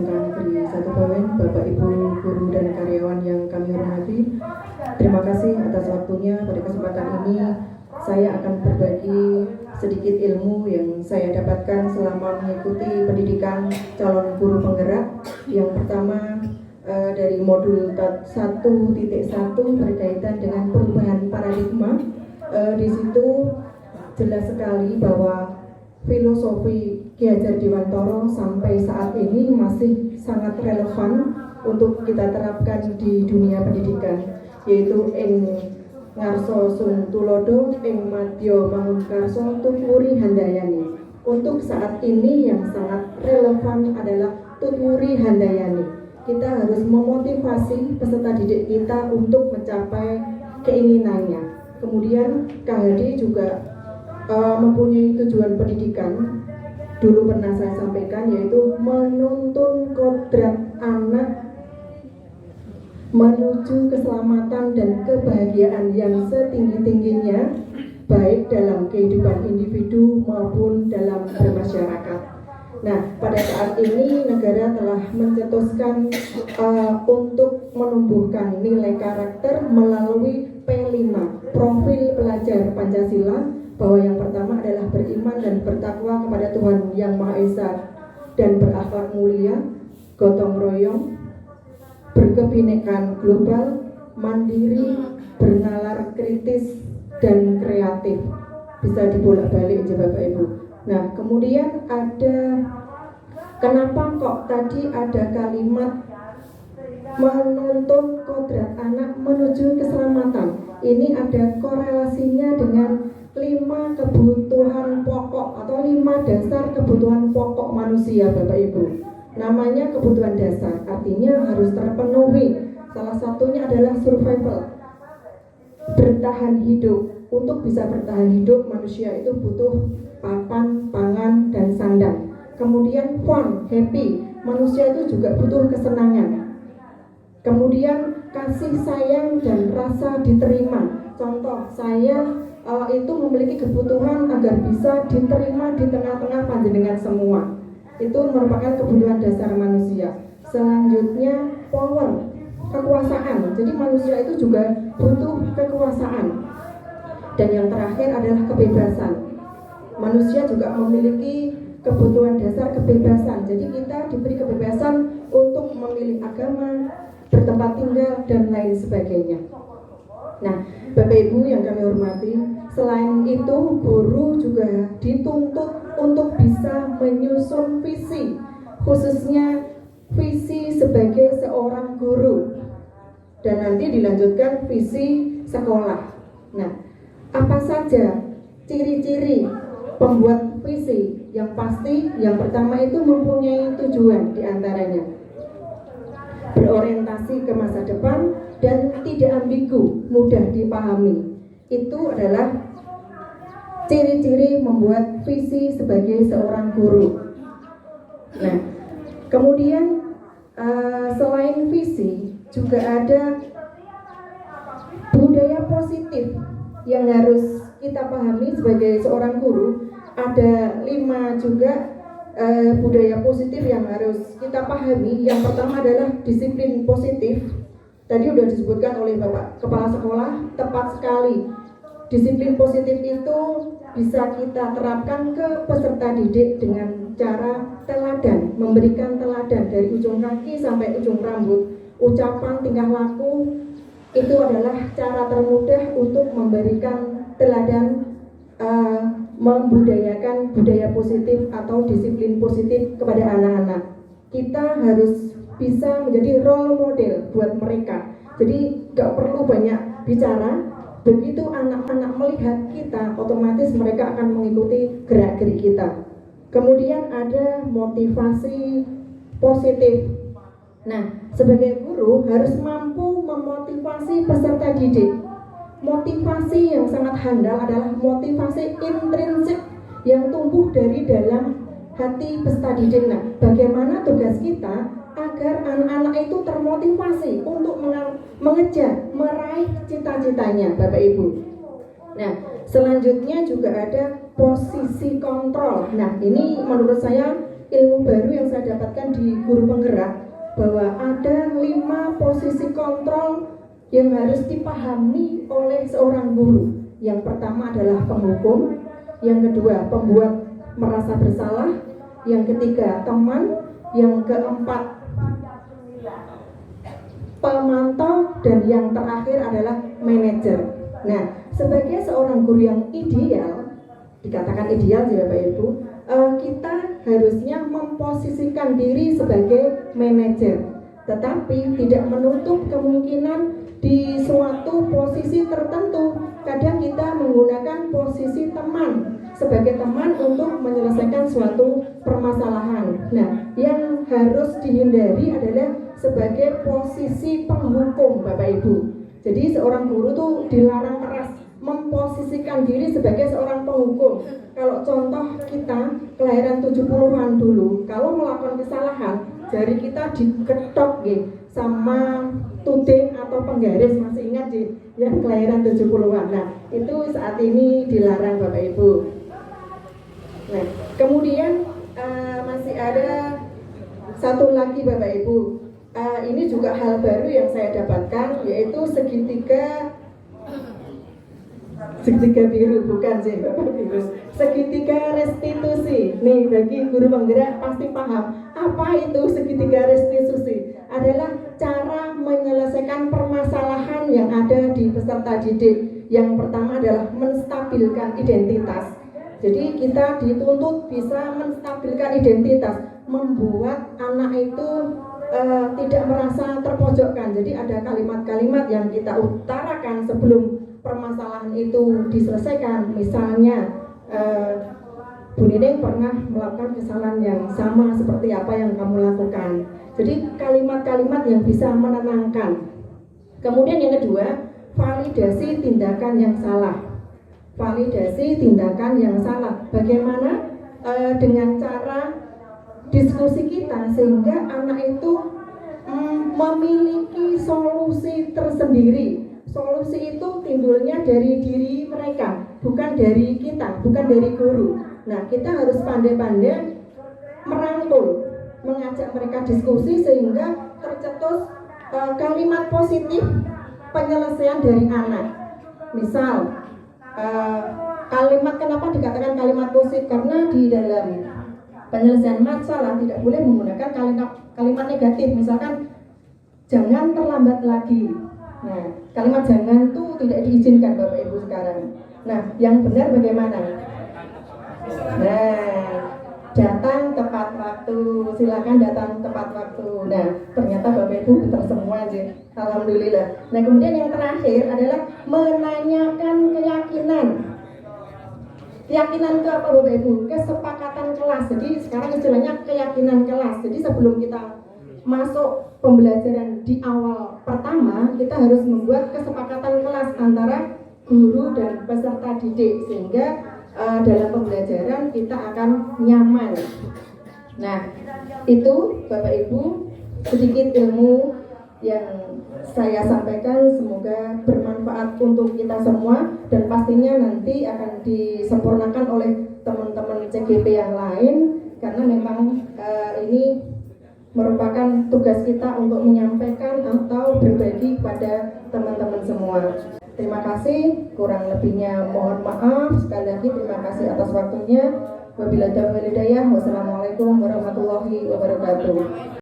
SMK Negeri 1 Bawen, Bapak Ibu guru dan karyawan yang kami hormati. Terima kasih atas waktunya. Pada kesempatan ini saya akan berbagi sedikit ilmu yang saya dapatkan selama mengikuti pendidikan calon guru penggerak. Yang pertama dari modul 1.1 berkaitan dengan perubahan paradigma. Di situ jelas sekali bahwa filosofi Ki Hajar Dewantara sampai saat ini masih sangat relevan untuk kita terapkan di dunia pendidikan, yaitu ing ngarso sung tulodo, ing madya mangun karso tutwuri handayani. Untuk saat ini yang sangat relevan adalah tutwuri handayani. Kita harus memotivasi peserta didik kita untuk mencapai keinginannya. Kemudian KHD juga mempunyai tujuan pendidikan, dulu pernah saya sampaikan, yaitu menuntun kodrat anak menuju keselamatan dan kebahagiaan yang setinggi-tingginya, baik dalam kehidupan individu maupun dalam bermasyarakat. Nah, pada saat ini negara telah mencetuskan untuk menumbuhkan nilai karakter melalui P5, profil pelajar Pancasila, bahwa yang pertama adalah beriman dan bertakwa kepada Tuhan Yang Maha Esa dan berakhlak mulia, gotong royong, berkebinekaan global, mandiri, bernalar kritis, dan kreatif. Bisa dibolak-balik aja Bapak Ibu. Nah, kemudian ada, kenapa kok tadi ada kalimat menuntun kodrat anak menuju keselamatan? Ini ada korelasinya dengan 5 kebutuhan pokok atau 5 dasar kebutuhan pokok manusia Bapak Ibu. Namanya kebutuhan dasar, artinya harus terpenuhi. Salah satunya adalah survival, bertahan hidup. Untuk bisa bertahan hidup, manusia itu butuh papan, pangan, dan sandang. Kemudian fun, happy, manusia itu juga butuh kesenangan. Kemudian kasih sayang dan rasa diterima. Contoh, saya itu memiliki kebutuhan agar bisa diterima di tengah-tengah panjenengan semua. Itu merupakan kebutuhan dasar manusia. Selanjutnya power, kekuasaan. Jadi manusia itu juga butuh kekuasaan. Dan yang terakhir adalah kebebasan. Manusia juga memiliki kebutuhan dasar kebebasan. Jadi kita diberi kebebasan untuk memilih agama, bertempat tinggal, dan lain sebagainya. Nah, Bapak Ibu yang kami hormati, selain itu guru juga dituntut untuk bisa menyusun visi, khususnya visi sebagai seorang guru, dan nanti dilanjutkan visi sekolah. Nah, apa saja ciri-ciri pembuat visi? Yang pasti, yang pertama itu mempunyai tujuan diantaranya, berorientasi ke masa depan, dan tidak ambigu, mudah dipahami. Itu adalah ciri-ciri membuat visi sebagai seorang guru. Nah, kemudian selain visi juga ada budaya positif yang harus kita pahami sebagai seorang guru. Ada 5 juga budaya positif yang harus kita pahami. Yang pertama adalah disiplin positif. Tadi sudah disebutkan oleh Bapak Kepala Sekolah, tepat sekali. Disiplin positif itu bisa kita terapkan ke peserta didik dengan cara teladan, memberikan teladan dari ujung kaki sampai ujung rambut. Ucapan, tingkah laku, itu adalah cara termudah untuk memberikan teladan, membudayakan budaya positif atau disiplin positif kepada anak-anak. Kita harus bisa menjadi role model buat mereka. Jadi gak perlu banyak bicara. Begitu anak-anak melihat kita, otomatis mereka akan mengikuti gerak-gerik kita. Kemudian ada motivasi positif. Nah, sebagai guru harus mampu memotivasi peserta didik. Motivasi yang sangat handal adalah motivasi intrinsik yang tumbuh dari dalam hati peserta didik. Nah, bagaimana tugas kita agar anak-anak itu termotivasi untuk mengejar, meraih cita-citanya, Bapak Ibu. Nah, selanjutnya juga ada posisi kontrol. Nah, ini menurut saya ilmu baru yang saya dapatkan di guru penggerak, bahwa ada 5 posisi kontrol yang harus dipahami oleh seorang guru. Yang pertama adalah penghukum, yang kedua pembuat merasa bersalah, yang ketiga teman, yang keempat pemantau, dan yang terakhir adalah manajer. Nah, sebagai seorang guru yang ideal, dikatakan ideal ya Bapak Ibu, kita harusnya memposisikan diri sebagai manajer, tetapi tidak menutup kemungkinan di suatu posisi tertentu. Kadang kita menggunakan posisi teman, sebagai teman untuk menyelesaikan suatu permasalahan. Nah, yang harus dihindari adalah sebagai posisi penghukum Bapak Ibu. Jadi seorang guru tuh dilarang keras memposisikan diri sebagai seorang penghukum. Kalau contoh kita kelahiran 70-an dulu, kalau melakukan kesalahan, jari kita diketok sama tuding atau penggaris, masih ingat yang kelahiran 70-an. Nah, itu saat ini dilarang Bapak Ibu. Nah, kemudian masih ada satu lagi Bapak Ibu. Ini juga hal baru yang saya dapatkan, yaitu segitiga biru, bukan sih Bapak Ibu, segitiga restitusi. Nih, bagi guru penggerak pasti paham apa itu segitiga restitusi. Adalah cara menyelesaikan permasalahan yang ada di peserta didik. Yang pertama adalah menstabilkan identitas. Jadi kita dituntut bisa menstabilkan identitas, membuat anak itu tidak merasa terpojokkan. Jadi ada kalimat-kalimat yang kita utarakan sebelum permasalahan itu diselesaikan. Misalnya Bu Nining pernah melakukan kesalahan yang sama seperti apa yang kamu lakukan. Jadi kalimat-kalimat yang bisa menenangkan. Kemudian yang kedua, validasi tindakan yang salah. Validasi tindakan yang salah. Bagaimana dengan cara diskusi kita sehingga anak itu memiliki solusi tersendiri. Solusi itu timbulnya dari diri mereka, bukan dari kita, bukan dari guru. Nah, kita harus pandai-pandai merangkul, mengajak mereka diskusi sehingga tercetus kalimat positif penyelesaian dari anak. Misal, kalimat, kenapa dikatakan kalimat positif? Karena di dalam penyelesaian masalah tidak boleh menggunakan kalimat negatif. Misalkan, jangan terlambat lagi. Nah, kalimat jangan itu tidak diizinkan Bapak Ibu sekarang. Nah, yang benar bagaimana? Nah, datang tepat waktu, silakan datang tepat waktu. Nah, ternyata Bapak Ibu pintar semua aja. Alhamdulillah. Nah, kemudian yang terakhir adalah menanyakan keyakinan. Keyakinan itu apa Bapak Ibu? Kesepakatan kelas. Jadi sekarang istilahnya keyakinan kelas. Jadi sebelum kita masuk pembelajaran di awal pertama, kita harus membuat kesepakatan kelas antara guru dan peserta didik sehingga dalam pembelajaran kita akan nyaman. Nah, itu Bapak Ibu sedikit ilmu yang saya sampaikan, semoga bermanfaat untuk kita semua dan pastinya nanti akan disempurnakan oleh teman-teman CGP yang lain karena memang ini merupakan tugas kita untuk menyampaikan atau berbagi kepada teman-teman semua. Terima kasih, kurang lebihnya mohon maaf. Sekali lagi terima kasih atas waktunya. Wabillahi taufiq wal hidayah. Wassalamualaikum warahmatullahi wabarakatuh.